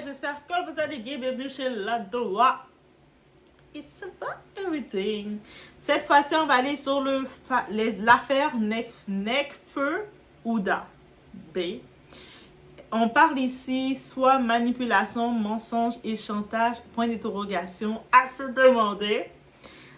j'espère que vous allez bien. Bienvenue chez La Doa. It's about everything. Cette fois-ci, on va aller sur l'affaire Nekfeu Ouda B. On parle ici soit manipulation, mensonge et chantage, point d'interrogation à se demander.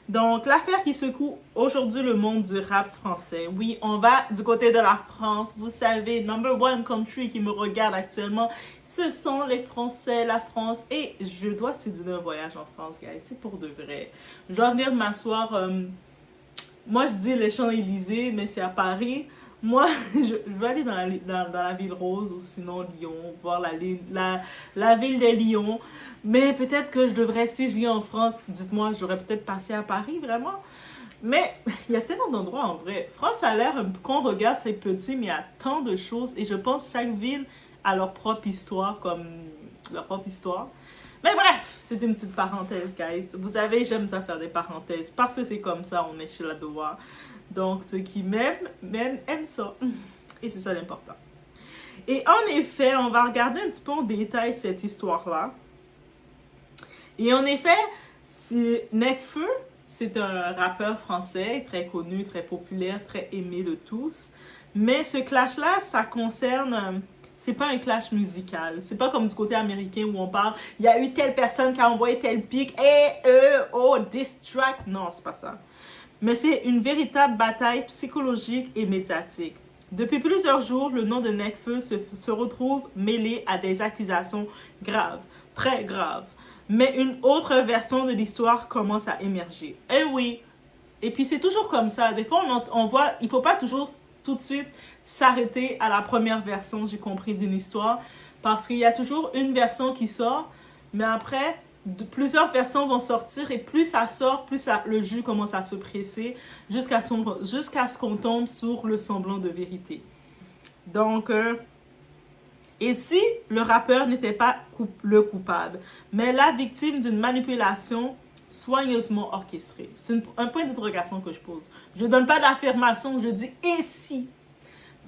Donc, l'affaire qui secoue aujourd'hui le monde du rap français. Oui, on va du côté de la France. Vous savez, number one country qui me regarde actuellement, ce sont les Français, la France. Et je dois séduire un voyage en France, guys. C'est pour de vrai. Je dois venir m'asseoir. Moi, je dis les Champs-Élysées, mais c'est à Paris. Moi, je vais aller dans la ville rose ou sinon Lyon, voir la ville de Lyon. Mais peut-être que je devrais, si je viens en France, dites-moi, j'aurais peut-être passé à Paris, vraiment. Mais il y a tellement d'endroits en vrai. France a l'air, quand on regarde, c'est petit, mais il y a tant de choses. Et je pense que chaque ville a leur propre histoire, Mais bref, c'est une petite parenthèse, guys. Vous savez, j'aime ça faire des parenthèses. Parce que c'est comme ça, on est chez La Doa. Donc, ceux qui m'aiment ça. Et c'est ça l'important. Et en effet, on va regarder un petit peu en détail cette histoire-là. Et en effet, Nekfeu, c'est un rappeur français très connu, très populaire, très aimé de tous. Mais ce clash-là, ça concerne... c'est pas un clash musical. C'est pas comme du côté américain où on parle, il y a eu telle personne qui a envoyé tel pic, diss track. Non, c'est pas ça. Mais c'est une véritable bataille psychologique et médiatique. Depuis plusieurs jours, le nom de Nekfeu se retrouve mêlé à des accusations graves, très graves. Mais une autre version de l'histoire commence à émerger. Eh oui, et puis c'est toujours comme ça. Des fois, on voit, il ne faut pas toujours tout de suite s'arrêter à la première version, j'ai compris, d'une histoire. Parce qu'il y a toujours une version qui sort, mais après, plusieurs versions vont sortir et plus ça sort, plus le jus commence à se presser jusqu'à ce qu'on tombe sur le semblant de vérité. Donc, et si le rappeur n'était pas le coupable, mais la victime d'une manipulation soigneusement orchestrée? C'est un point d'interrogation que je pose. Je ne donne pas d'affirmation, je dis « et si ?»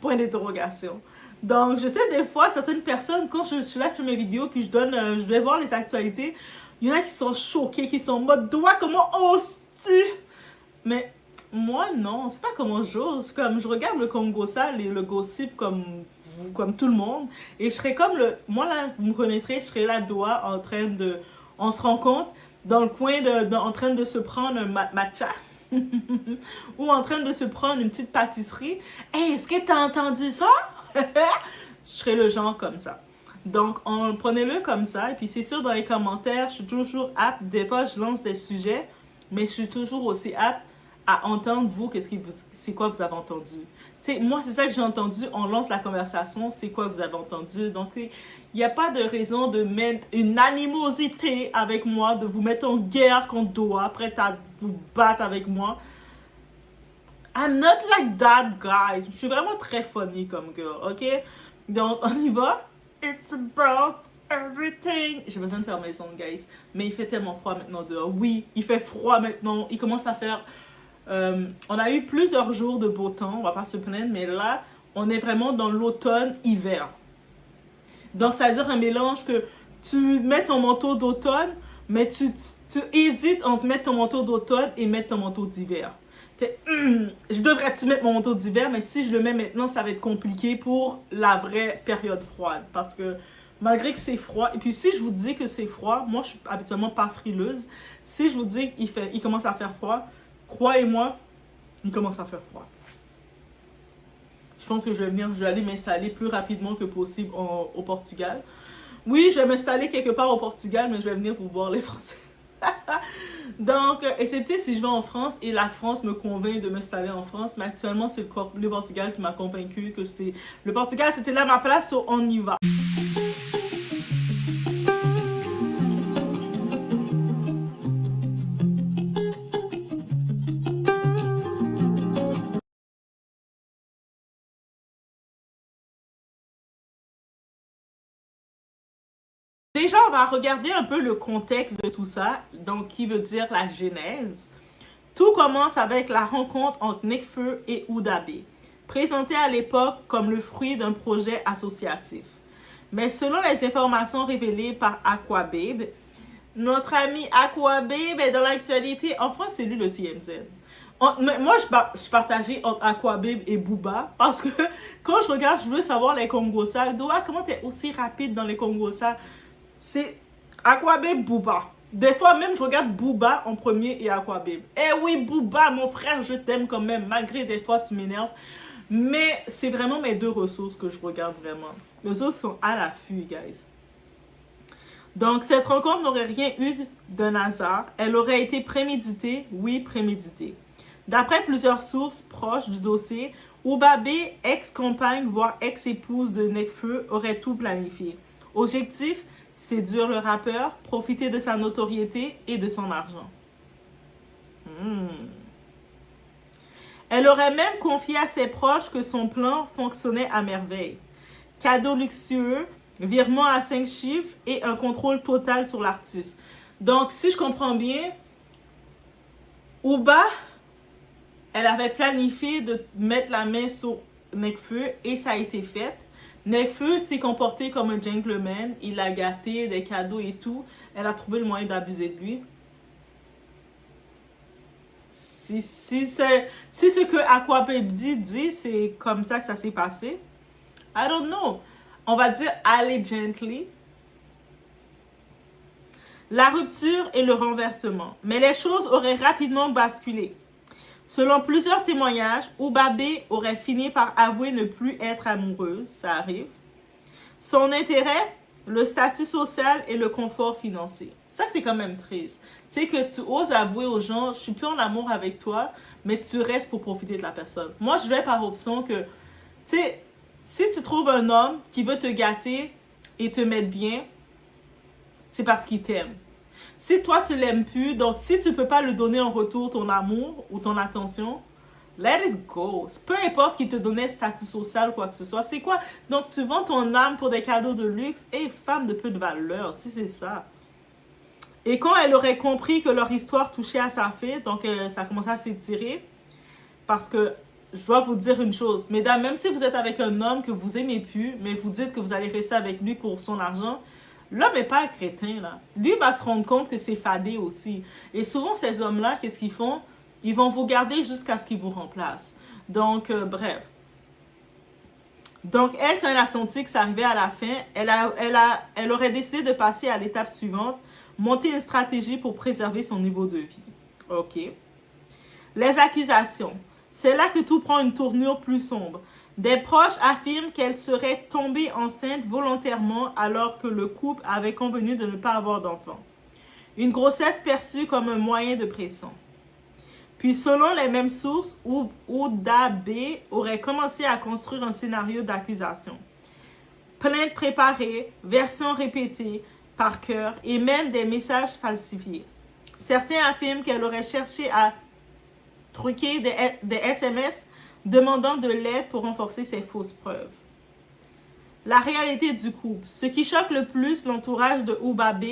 Point d'interrogation. Donc, je sais des fois, certaines personnes, quand je suis là, je fais mes vidéos, puis je vais voir les actualités, il y en a qui sont choqués, qui sont en mode « Doa, comment oses-tu » Mais moi, non, c'est pas comment j'ose. Comme je regarde le Congo sale et le gossip comme tout le monde, et je serais comme moi là, vous me connaîtrez, je serais là, Doa, on se rencontre dans le coin, en train de se prendre un matcha, ou en train de se prendre une petite pâtisserie. Hey, est-ce que t'as entendu ça? Je serais le genre comme ça. Donc, prenez-le comme ça. Et puis, c'est sûr, dans les commentaires, je suis toujours apte. Des fois, je lance des sujets, mais je suis toujours aussi apte à entendre, vous, c'est quoi vous avez entendu. Tu sais, moi, c'est ça que j'ai entendu. On lance la conversation, c'est quoi vous avez entendu. Donc, il n'y a pas de raison de mettre une animosité avec moi, de vous mettre en guerre contre Doa, prête à vous battre avec moi. I'm not like that, guys. Je suis vraiment très funny comme girl, ok? Donc, on y va. It's about everything. J'ai besoin de faire mes ongles, guys. Mais il fait tellement froid maintenant dehors. Oui, il fait froid maintenant. Il commence à faire... on a eu plusieurs jours de beau temps, on va pas se plaindre, mais là, on est vraiment dans l'automne-hiver. Donc, ça veut dire un mélange que tu mets ton manteau d'automne, mais tu hésites entre mettre ton manteau d'automne et mettre ton manteau d'hiver. Je devrais-tu mettre mon manteau d'hiver, mais si je le mets maintenant, ça va être compliqué pour la vraie période froide. Parce que malgré que c'est froid, et puis si je vous dis que c'est froid, moi je suis habituellement pas frileuse, si je vous dis qu'il commence à faire froid, croyez-moi, il commence à faire froid. Je pense que je vais aller m'installer plus rapidement que possible au Portugal. Oui, je vais m'installer quelque part au Portugal, mais je vais venir vous voir les Français. Donc, excepté si je vais en France et la France me convainc de m'installer en France, mais actuellement c'est le Portugal qui m'a convaincu que le Portugal c'était là ma place, so on y va. Déjà, on va regarder un peu le contexte de tout ça, donc qui veut dire la genèse. Tout commence avec la rencontre entre Nekfeu et Ouda B, présenté à l'époque comme le fruit d'un projet associatif. Mais selon les informations révélées par Aquababe, notre ami Aquababe est dans l'actualité. En France, c'est lui le TMZ. Moi, je partageais entre Aquababe et Booba parce que quand je regarde, je veux savoir les Congo sales. Doa, comment t'es aussi rapide dans les Congo sales? C'est Aquababe, Booba. Des fois, même, je regarde Booba en premier et Aquababe. Eh oui, Booba, mon frère, je t'aime quand même, malgré des fois, tu m'énerves. Mais c'est vraiment mes deux ressources que je regarde vraiment. Les autres sont à l'affût, guys. Donc, cette rencontre n'aurait rien eu d'un hasard. Elle aurait été préméditée, oui, préméditée. D'après plusieurs sources proches du dossier, Oubabe, ex-compagne, voire ex-épouse de Nekfeu, aurait tout planifié. Objectif, séduire le rappeur, profiter de sa notoriété et de son argent. Elle aurait même confié à ses proches que son plan fonctionnait à merveille. Cadeaux luxueux, virement à 5 chiffres et un contrôle total sur l'artiste. Donc, si je comprends bien, Ouba, elle avait planifié de mettre la main sur Nekfeu et ça a été fait. Nekfeu s'est comporté comme un gentleman. Il l'a gâté, des cadeaux et tout. Elle a trouvé le moyen d'abuser de lui. Si ce que Aquababe dit, c'est comme ça que ça s'est passé. I don't know. On va dire allegedly. La rupture et le renversement. Mais les choses auraient rapidement basculé. Selon plusieurs témoignages, Oubabe aurait fini par avouer ne plus être amoureuse, ça arrive. Son intérêt, le statut social et le confort financier. Ça, c'est quand même triste. Tu sais que tu oses avouer aux gens, je suis plus en amour avec toi, mais tu restes pour profiter de la personne. Moi, je vais par option que, tu sais, si tu trouves un homme qui veut te gâter et te mettre bien, c'est parce qu'il t'aime. Si toi, tu l'aimes plus, donc si tu peux pas lui donner en retour ton amour ou ton attention, let it go. Peu importe qu'il te donnait statut social ou quoi que ce soit. C'est quoi? Donc, tu vends ton âme pour des cadeaux de luxe? Et femme de peu de valeur, si c'est ça. Et quand elle aurait compris que leur histoire touchait à sa fin, donc ça a commencé à s'étirer. Parce que, je dois vous dire une chose. Mesdames, même si vous êtes avec un homme que vous aimez plus, mais vous dites que vous allez rester avec lui pour son argent, l'homme n'est pas un crétin, là. Lui va se rendre compte que c'est fadé aussi. Et souvent, ces hommes-là, qu'est-ce qu'ils font? Ils vont vous garder jusqu'à ce qu'ils vous remplacent. Donc, bref. Donc, elle, quand elle a senti que ça arrivait à la fin, elle aurait décidé de passer à l'étape suivante, monter une stratégie pour préserver son niveau de vie. OK. Les accusations. C'est là que tout prend une tournure plus sombre. Des proches affirment qu'elle serait tombée enceinte volontairement alors que le couple avait convenu de ne pas avoir d'enfant. Une grossesse perçue comme un moyen de pression. Puis selon les mêmes sources, Oubabe aurait commencé à construire un scénario d'accusation. Plainte préparée, versions répétées par cœur et même des messages falsifiés. Certains affirment qu'elle aurait cherché à truquer des SMS demandant de l'aide pour renforcer ses fausses preuves. La réalité du couple. Ce qui choque le plus l'entourage de Oubabe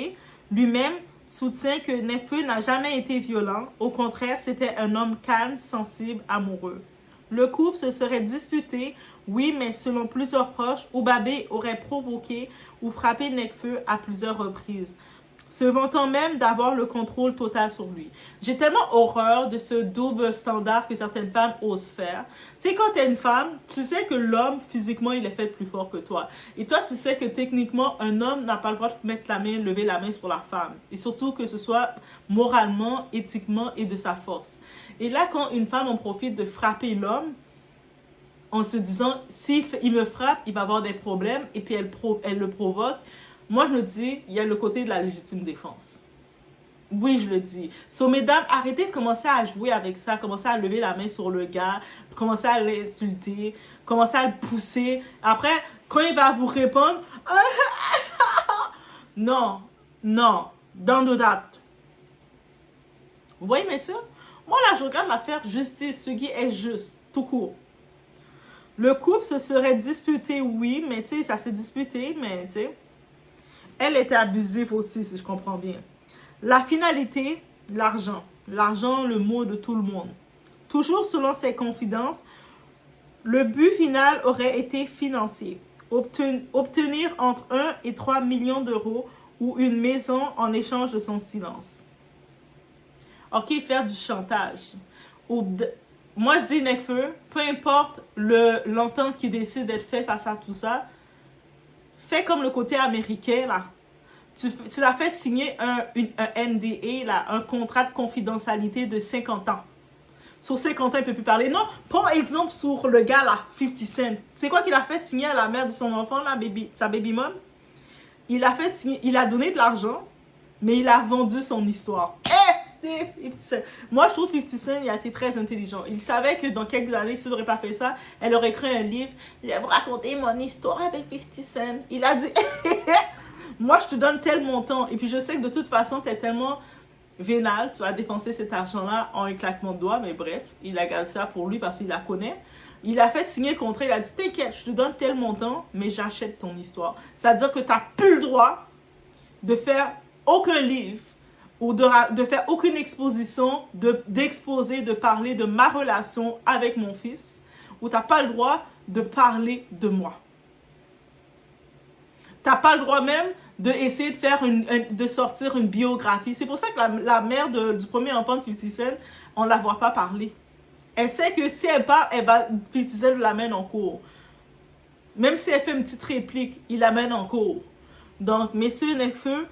lui-même soutient que Nekfeu n'a jamais été violent. Au contraire, c'était un homme calme, sensible, amoureux. Le couple se serait disputé, oui, mais selon plusieurs proches, Oubabe aurait provoqué ou frappé Nekfeu à plusieurs reprises, se vantant même d'avoir le contrôle total sur lui. J'ai tellement horreur de ce double standard que certaines femmes osent faire. Tu sais, quand tu es une femme, tu sais que l'homme, physiquement, il est fait plus fort que toi. Et toi, tu sais que techniquement, un homme n'a pas le droit de mettre la main, lever la main sur la femme. Et surtout que ce soit moralement, éthiquement et de sa force. Et là, quand une femme en profite de frapper l'homme, en se disant, s'il me frappe, il va avoir des problèmes, et puis elle le provoque, moi, je me dis, il y a le côté de la légitime défense. Oui, je le dis. So, mesdames, arrêtez de commencer à jouer avec ça, commencer à lever la main sur le gars, commencer à l'insulter, commencer à le pousser. Après, quand il va vous répondre, non, non, don't do that. Vous voyez, messieurs? Moi, là, je regarde l'affaire justice, ce qui est juste, tout court. Le couple se serait disputé, oui, mais tu sais, ça s'est disputé, mais tu sais. Elle était abusive aussi, si je comprends bien. La finalité, l'argent. L'argent, le mot de tout le monde. Toujours selon ses confidences, le but final aurait été financier. Obtenir entre 1 et 3 millions d'euros ou une maison en échange de son silence. Ok, faire du chantage. Moi, je dis Nekfeu, peu importe l'entente qui décide d'être faite face à tout ça, fais comme le côté américain, là. Tu l'as fait signer un NDA, là, un contrat de confidentialité de 50 ans. Sur 50 ans, il ne peut plus parler. Non, prends exemple sur le gars, là, 50 Cent. C'est quoi qu'il a fait signer à la mère de son enfant, là, sa baby mom? Il a donné de l'argent, mais il a vendu son histoire. 50 Cent. Moi, je trouve 50 Cent, il a été très intelligent. Il savait que dans quelques années, s'il n'aurait pas fait ça, elle aurait écrit un livre. Je vais vous raconter mon histoire avec 50 Cent. Il a dit, moi, je te donne tel montant. Et puis, je sais que de toute façon, tu es tellement vénal, tu vas dépenser cet argent-là en un claquement de doigts. Mais bref, il a gardé ça pour lui parce qu'il la connaît. Il a fait signer le contrat. Il a dit, t'inquiète, je te donne tel montant, mais j'achète ton histoire. C'est-à-dire que tu n'as plus le droit de faire aucun livre ou de faire aucune exposition, d'exposer, de parler de ma relation avec mon fils, ou tu n'as pas le droit de parler de moi. Tu n'as pas le droit même d'essayer de faire de sortir une biographie. C'est pour ça que la mère du premier enfant de 50 Cent, on ne la voit pas parler. Elle sait que si elle parle, 50 Cent l'amène en cours. Même si elle fait une petite réplique, il l'amène en cours. Donc, messieurs Nekfeu,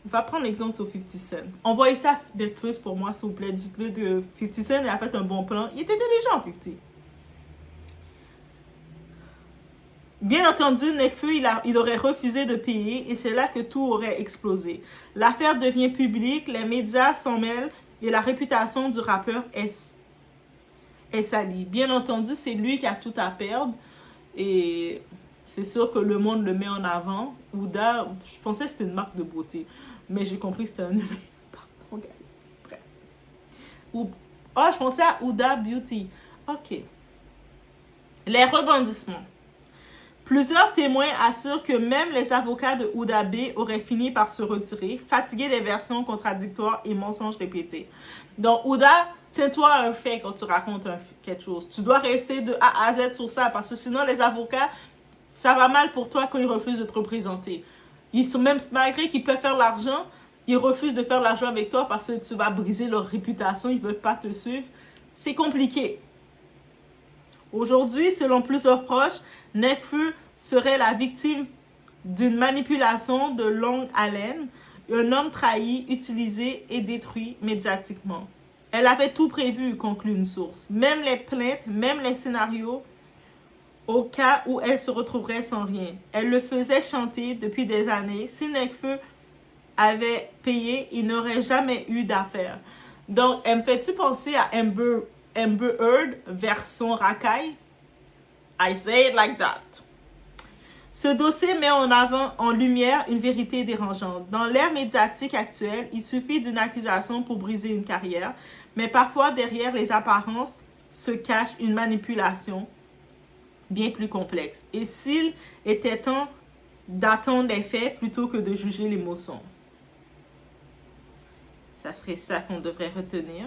on va prendre l'exemple sur 50 Cent. Envoyez ça des plus pour moi, s'il vous plaît. Dites-le que 50 Cent a fait un bon plan. Il était intelligent, 50. Bien entendu, Nekfeu, il aurait refusé de payer et c'est là que tout aurait explosé. L'affaire devient publique, les médias s'en mêlent et la réputation du rappeur est salie. Bien entendu, c'est lui qui a tout à perdre et c'est sûr que le monde le met en avant. Ouda, je pensais que c'était une marque de beauté, mais j'ai compris que c'était un numéro. Pardon, guys. Bref. Oh, je pensais à Ouda Beauty. Ok. Les rebondissements. Plusieurs témoins assurent que même les avocats de Ouda B auraient fini par se retirer, fatigués des versions contradictoires et mensonges répétés. Donc, Ouda, tiens-toi à un fait quand tu racontes quelque chose. Tu dois rester de A à Z sur ça, parce que sinon, les avocats, ça va mal pour toi quand ils refusent de te représenter. Malgré qu'ils peuvent faire l'argent, ils refusent de faire l'argent avec toi parce que tu vas briser leur réputation, ils ne veulent pas te suivre. C'est compliqué. Aujourd'hui, selon plusieurs proches, Nekfeu serait la victime d'une manipulation de longue haleine, un homme trahi, utilisé et détruit médiatiquement. Elle avait tout prévu, conclut une source. Même les plaintes, même les scénarios, au cas où elle se retrouverait sans rien. Elle le faisait chanter depuis des années. Si Nekfeu avait payé, il n'aurait jamais eu d'affaires. Donc, elle me fait-tu penser à Amber Heard version racaille? I say it like that. Ce dossier met en lumière une vérité dérangeante. Dans l'ère médiatique actuelle, il suffit d'une accusation pour briser une carrière, mais parfois derrière les apparences se cache une manipulation bien plus complexe. Et s'il était temps d'attendre les faits plutôt que de juger l'émotion? Ça serait ça qu'on devrait retenir.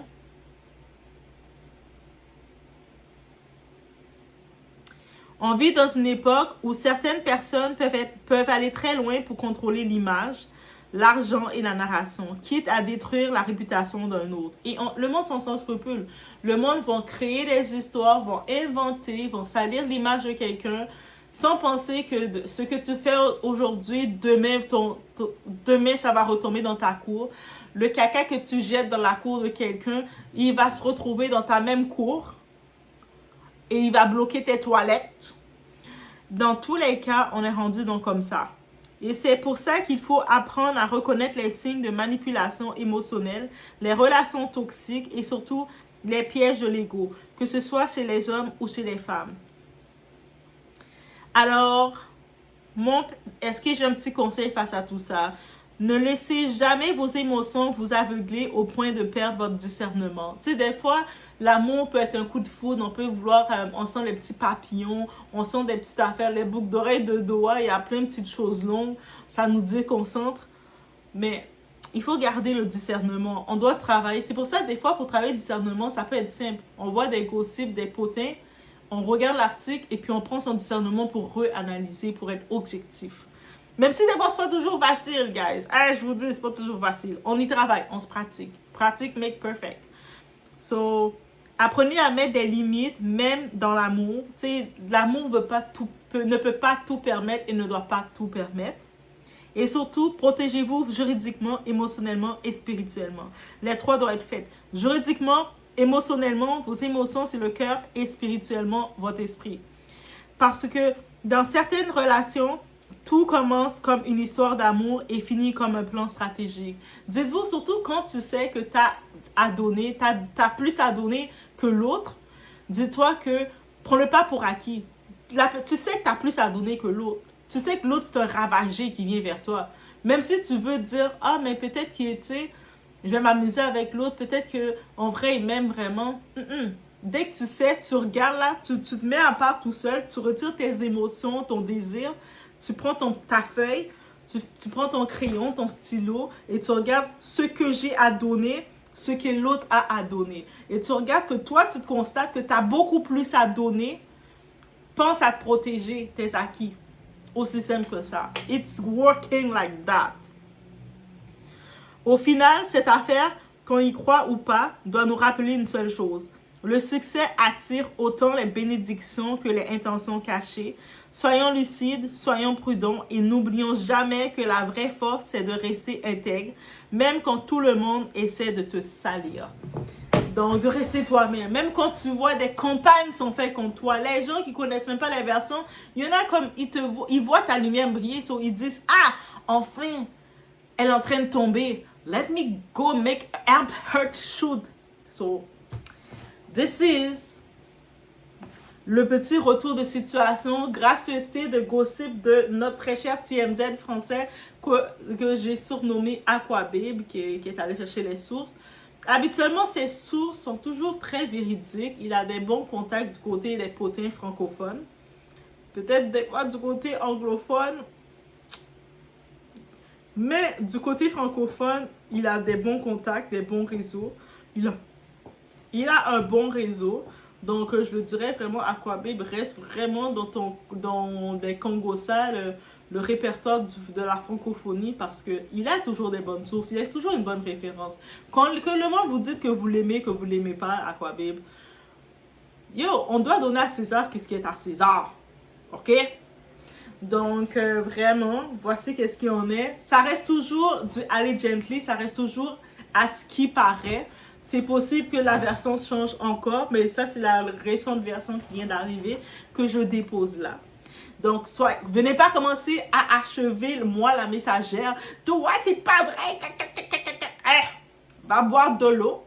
On vit dans une époque où certaines personnes peuvent aller très loin pour contrôler l'image, l'argent et la narration, quitte à détruire la réputation d'un autre. Et le monde sans scrupule. Le monde va créer des histoires, vont inventer, vont salir l'image de quelqu'un, sans penser que ce que tu fais aujourd'hui, demain, ça va retomber dans ta cour. Le caca que tu jettes dans la cour de quelqu'un, il va se retrouver dans ta même cour. Et il va bloquer tes toilettes. Dans tous les cas, on est rendu donc comme ça. Et c'est pour ça qu'il faut apprendre à reconnaître les signes de manipulation émotionnelle, les relations toxiques et surtout les pièges de l'ego, que ce soit chez les hommes ou chez les femmes. Alors, est-ce que j'ai un petit conseil face à tout ça? Ne laissez jamais vos émotions vous aveugler au point de perdre votre discernement. Tu sais, des fois, l'amour peut être un coup de foudre, on peut vouloir, on sent les petits papillons, on sent des petites affaires, les boucles d'oreilles de doigts, il y a plein de petites choses longues, ça nous déconcentre. Mais il faut garder le discernement, on doit travailler. C'est pour ça que des fois, pour travailler le discernement, ça peut être simple. On voit des gossips, des potins, on regarde l'article et puis on prend son discernement pour réanalyser, pour être objectif. Même si des fois, c'est pas toujours facile, guys. Ah, je vous dis, c'est pas toujours facile. On y travaille, on se pratique. Pratique make perfect. So, apprenez à mettre des limites, même dans l'amour. Tu sais, l'amour ne peut pas tout permettre et ne doit pas tout permettre. Et surtout, protégez-vous juridiquement, émotionnellement et spirituellement. Les trois doivent être faits. Juridiquement, émotionnellement, vos émotions, c'est le cœur, et spirituellement, votre esprit. Parce que dans certaines relations, tout commence comme une histoire d'amour et finit comme un plan stratégique. Dites-vous, surtout quand tu sais que tu as à donner, tu as plus à donner que l'autre, dis-toi que prends-le pas pour acquis. Tu sais que tu as plus à donner que l'autre. Tu sais que l'autre, c'est un ravagé qui vient vers toi. Même si tu veux dire, ah, mais peut-être qu'il était, je vais m'amuser avec l'autre, peut-être qu'en vrai, il m'aime vraiment. Dès que tu sais, tu regardes là, tu te mets à part tout seul, tu retires tes émotions, ton désir, tu prends ta feuille, tu prends ton crayon, ton stylo, et tu regardes ce que j'ai à donner, ce que l'autre a à donner. Et tu regardes que toi, tu te constates que tu as beaucoup plus à donner. Pense à te protéger tes acquis. Aussi simple que ça. It's working like that. Au final, cette affaire, qu'on y croit ou pas, doit nous rappeler une seule chose. Le succès attire autant les bénédictions que les intentions cachées. Soyons lucides, soyons prudents et n'oublions jamais que la vraie force, c'est de rester intègre, même quand tout le monde essaie de te salir. Donc, de rester toi-même. Même quand tu vois des campagnes sont faites contre toi, les gens qui connaissent même pas les versions, il y en a comme, ils voient ta lumière briller, so ils disent, ah, enfin, elle est en train de tomber. Let me go make amp her shoot. So, this is le petit retour de situation, gracieuseté de gossip de notre très cher TMZ français que j'ai surnommé Aquababe, qui est allé chercher les sources. Habituellement, ces sources sont toujours très véridiques. Il a des bons contacts du côté des potins francophones. Peut-être des fois du côté anglophone. Mais du côté francophone, il a des bons contacts, des bons réseaux. Il a un bon réseau. Donc, je le dirais vraiment, Aquababe reste vraiment dans des Congosa, le répertoire de la francophonie, parce qu'il a toujours des bonnes sources, il a toujours une bonne référence. Que le monde vous dit que vous l'aimez pas, Aquababe, on doit donner à César ce qui est à César. OK? Donc, vraiment, voici qu'est-ce qu'il en est. Ça reste toujours du Allez Gently, ça reste toujours à ce qui paraît. C'est possible que la version change encore, mais ça, c'est la récente version qui vient d'arriver que je dépose là. Donc, venez pas commencer à achever, moi, la messagère. Toi, c'est pas vrai. Va boire de l'eau.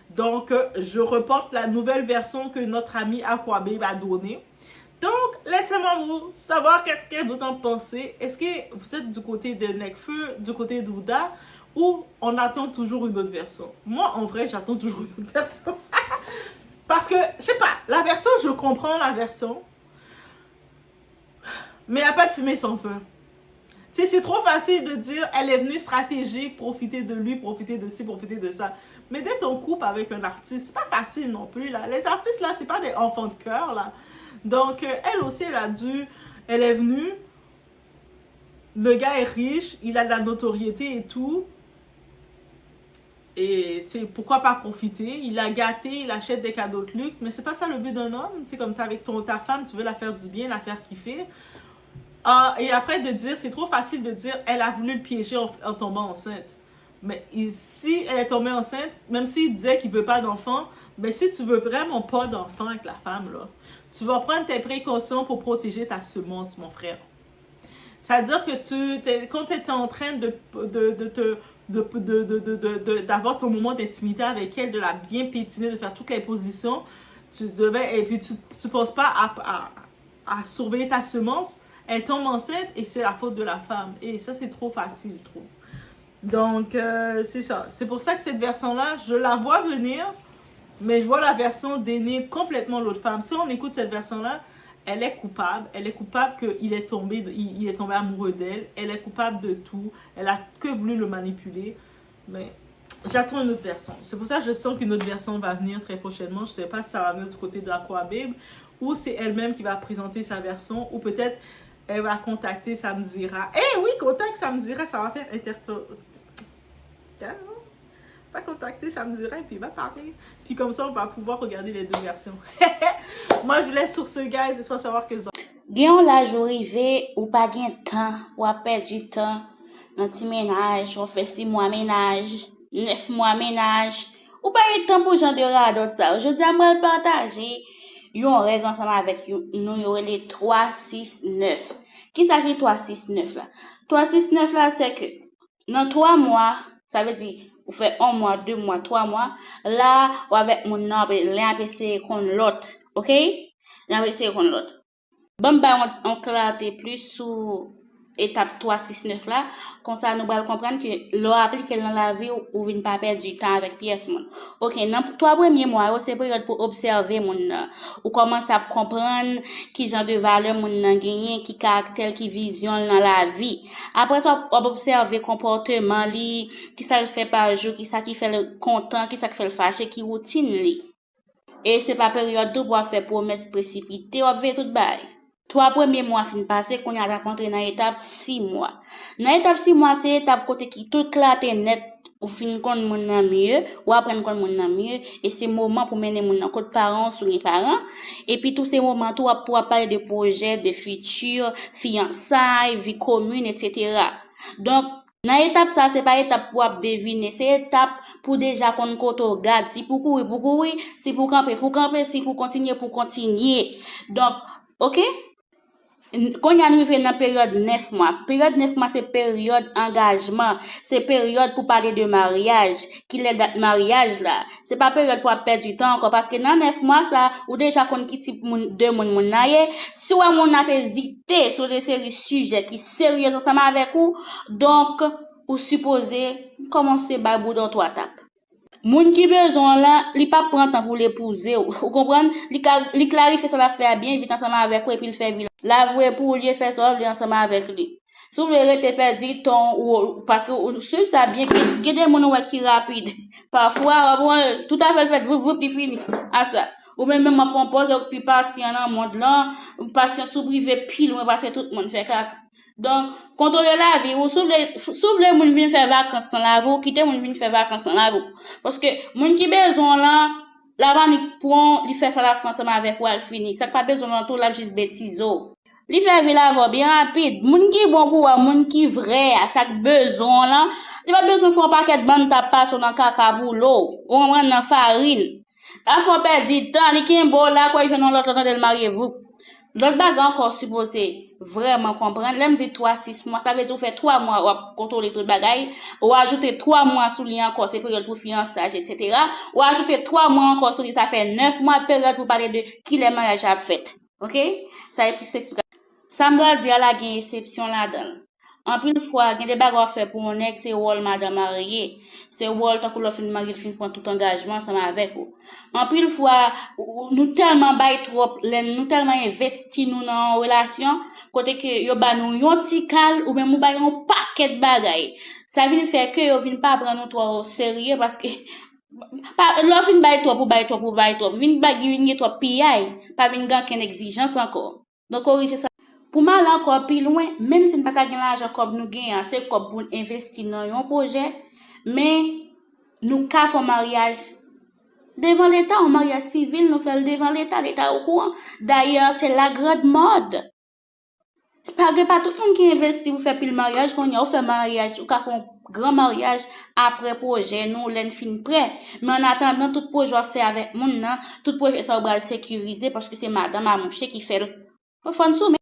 Donc, je reporte la nouvelle version que notre ami Aquababe a donnée. Donc, laissez-moi vous savoir qu'est-ce que vous en pensez. Est-ce que vous êtes du côté de Nekfeu, du côté d'Ouda, ou on attend toujours une autre version? Moi, en vrai, j'attends toujours une autre version. Parce que, je sais pas, la version, je comprends la version. Mais il n'y a pas de fumée sans feu. Tu sais, c'est trop facile de dire, elle est venue stratégique, profiter de lui, profiter de ci, profiter de ça. Mais d'être en couple avec un artiste, c'est pas facile non plus, là. Les artistes, là, c'est pas des enfants de cœur, là. Donc, elle aussi, elle est venue. Le gars est riche, il a de la notoriété et tout. Et, tu sais, pourquoi pas profiter? Il a gâté, il achète des cadeaux de luxe, mais c'est pas ça le but d'un homme. Tu sais, comme t'es avec ta femme, tu veux la faire du bien, la faire kiffer. Et après de dire, c'est trop facile de dire, elle a voulu le piéger en tombant enceinte. Mais si elle est tombée enceinte, même s'il disait qu'il veut pas d'enfant, mais si tu veux vraiment pas d'enfant avec la femme, là, tu vas prendre tes précautions pour protéger ta semence, mon frère. C'est-à-dire que quand tu étais en train d'avoir ton moment d'intimité avec elle, de la bien pétiner, de faire toutes les positions, et puis tu ne penses pas à surveiller ta semence, elle tombe enceinte et c'est la faute de la femme. Et ça, c'est trop facile, je trouve. Donc, c'est ça. C'est pour ça que cette version-là, je la vois venir, mais je vois la version d'aimer complètement l'autre femme. Si on écoute cette version-là, elle est coupable. Elle est coupable qu'il est tombé amoureux d'elle. Elle est coupable de tout. Elle a que voulu le manipuler. Mais j'attends une autre version. C'est pour ça que je sens qu'une autre version va venir très prochainement. Je ne sais pas si ça va venir du côté de Aquababe ou c'est elle-même qui va présenter sa version, ou peut-être elle va contacter Samzira. Eh oui, contacte Samzira, ça va faire interférer. Va contacter Samzira et puis il va parler. Puis comme ça, on va pouvoir regarder les deux versions. Moi, je vous laisse sur ce, guys. Laisse-moi savoir que vous en... Gen la jou rive ou pa gen tan, ou a perdu tan nan ti ménage, ou fait 6 mois ménage, 9 mois ménage, ou pa gen tan pou jan de radot sa. Je di a mwen partager yon règle ensemble avec nous yon les 3 6 9. Qui ça qui 3 6 9 là? 3 6 9 là c'est que dans 3 mois, ça veut dire ou fait 1 mois, 2 mois, 3 mois, là ou avec mon nan l'un peut essayer kon l'autre, OK? L'un peut essayer kon l'autre. Bon, bah, on clarté plus sous étape 3, 6, 9 là. Comme ça, nous allons comprendre que l'on applique dans la vie ou ne pas perdre du temps avec pièce. Ok, dans 3 premiers mois, c'est période pour observer mon ou commencer à comprendre qui genre de valeur mon gagné, qui caractère, qui vision dans la vie. Après ça, on observer comportement li, qui ça le fait par jour, qui ça qui fait le content, qui ça qui fait le fâché, qui routine li. Et c'est pas période de pour faire promesse précipitée, on veut tout bail. 3 premiers mois fin passé qu'on a rencontré dans l'étape 6 mois. Dans l'étape 6 mois, c'est étape côté qui tout clarté net ou fin kon moun nan mieux ou apprendre kon moun nan mieux et c'est moment pour mener moun nan côté parents ou les parents et puis tous ces moments tout pour parler de projets, de futurs, fiançailles, vie commune etc. Donc dans l'étape ça c'est pas étape pour deviner, c'est étape pour déjà qu'on koto garde si pour courir, si pour camper, si pour continuer. Donc OK? Quand on arrive dans période 9 mois, période 9 mois c'est période engagement, c'est période pour parler de mariage, qui est date mariage là. C'est pas période pour perdre du temps encore parce que dans 9 mois ça ou déjà qu'on quitte deux moun naye, si ou on a hésité sur des séries sujets qui sérieux ensemble avec vous, donc ou supposé commencer par bout dans 3 tapes. Moun qui besoin là, li pas prend temps pour l'épouser, ou comprendre, li clarifie ça l'affaire bien vite ensemble avec vous et puis il fait l'avouer pour lui faire ça ensemble avec lui. Si vous voulez te perdre ton ou parce que sur ça bien que des moun qui rapide. Parfois tout à fait vous puis fini à ça. Ou même ma propose puis patient dans monde là, patient sous privé pile ou passer tout le monde fait caca. Donc, contrôler la vie, ou souffle les moun vin faire vacances dans la vie, quitter moun vin faire vacances dans la vie. Parce que, moun qui besoin là, là-bas, il prend, il fait ça la France avec ou elle finit. Ça pas besoin de tout la juste bêtiso. Il fait vie la vie bien rapide. Moun qui bon pour moun qui vrai, à ça besoin là, il pas besoin de faire un paquet de bande tapas sur dans caca boulot, ou on prend dans farine. Là, faut perdre du temps, il qui est beau là, quoi, je n'en l'autre temps de le marier vous. L'autre bagarre encore supposé vraiment comprendre. Là, me dit 3, 6 mois, ça veut dire faire 3 mois ou contrôler tout bagaille, ou ajouter 3 mois sous lui encore, c'est période pour fiançage, etc. Ou ajouter 3 mois encore sous lui, ça fait 9 mois, période pour parler de qui les mariages a fait. Ok? Ça est plus expliqué. Ça me doit dire là, il y a une exception là-dedans. En plus, fois, il y a des bagarres fait pour mon ex, c'est rôle madame mariée. C'est rôle tant que l'on fin marié, fin prend tout engagement ensemble avec vous. En plus, fois, nous tellement bail trop, nous tellement investi nous dans relation, côté que yo ba nous yon petit cal ou même nous ba yon paquet de bagaille. Ça vient faire que yo vinn pas prendre nous trop au sérieux parce que l'on fin bail trop, vinn baguiller trop pillay, pas vinn gan ken exigence encore. Donc corriger ça. Pour mal encore plus loin, même si nous pas gagner l'argent comme nous gagnons, c'est comme pour investir dans un projet, mais nous ca font mariage devant l'État, un mariage civil, nous faisons devant l'État, l'État au courant. D'ailleurs, c'est la grande mode. C'est pas tout le monde qui investit pour faire pile mariage, qu'on y a fait mariage, ou qu'on fait un grand mariage après projet, nous l'en fin prêt. Mais en attendant, tout projet fait avec mon nan, tout projet ça va sécuriser parce que c'est madame à moucher qui fait le fond sous.